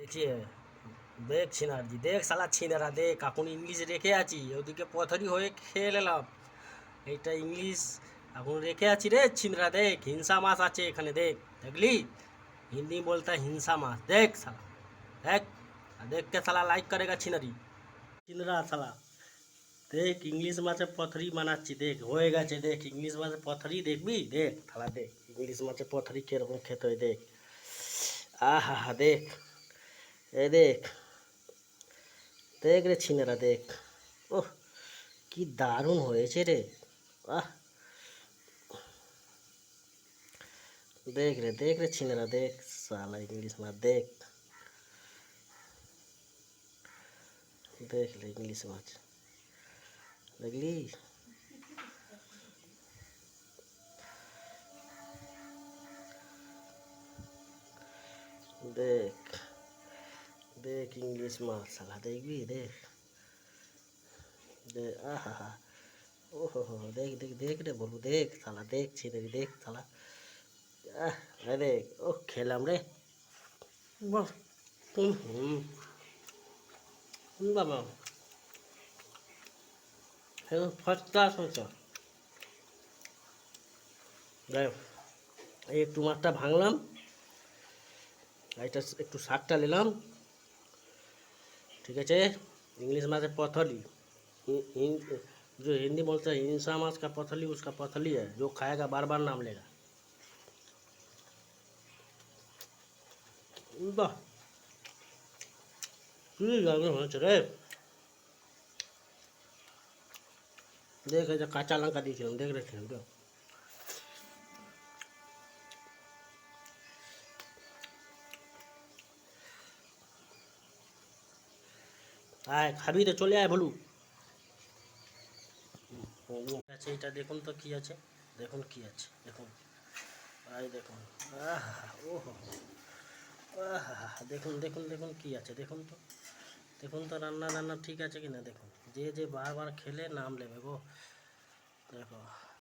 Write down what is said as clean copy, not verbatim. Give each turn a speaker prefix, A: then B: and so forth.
A: দেখছি দেখ ছিনারজি দেখ শালা ছিনেরা দেখ এখন ইংলিশ রেখে আছি ওদিকে পথরি হয়ে খেয়ে নিলাম। এইটা ইংলিশ এখন রেখে আছি রে ছিনরা দেখ হিংসা মাছ আছে এখানে দেখ দেখলি हिंदी बोलता है हिंसा मास देख साला देख देख के साला लाइक करेगा छिनरी छिनरा साला देख इंग्लिश माছে পথরি বানাচ্ছি দেখ হয়ে গেছে দেখ ইংলিশ মাছে পথরি দেখবি দেখ শালা দেখ ইংলিশ মাছে পথরি কিরকম খেতে হয় দেখ আহা হা দেখ এই দেখ দেখ রে ছিনেরা দেখ ওহ কি দারুণ হয়েছে রে আহ देख रे छिनेरा देख साला इंग्लिश में देख देख ले इंग्लिश में लगली देख देख इंग्लिश में साला देख भी देख दे आहा हा ओहो हो देख देख देख रे बोलू देख साला देख छिनेरी देख साला देख ओ खेलाम रे বাহ বাবা ফার্স্ট ক্লাস হয়েছে দেখ এই একটু মাছটা ভাঙলাম এটা একটু শাকটা নিলাম ठीक है इंग्लिश में से पथली जो हिंदी बोलते हैं हिंसा मास का पथली उसका पथली है जो खाएगा बार बार नाम लेगा বাহ কি দারুণ হয়েছে রে দেখ এই যে কাঁচা লঙ্কা দিয়েছিলাম দেখ রেখেছিলাম তো আয় খাবি তো চলে আয় বলু আচ্ছা এটা দেখুন তো কি আছে দেখুন কি আছে দেখুন আয় দেখুন আহা ওহো আহা দেখুন দেখুন দেখুন কি আছে দেখুন তো রান্না রান্না ঠিক আছে কিনা দেখুন যে যে বারবার খেলে নাম নেবে গো দেখো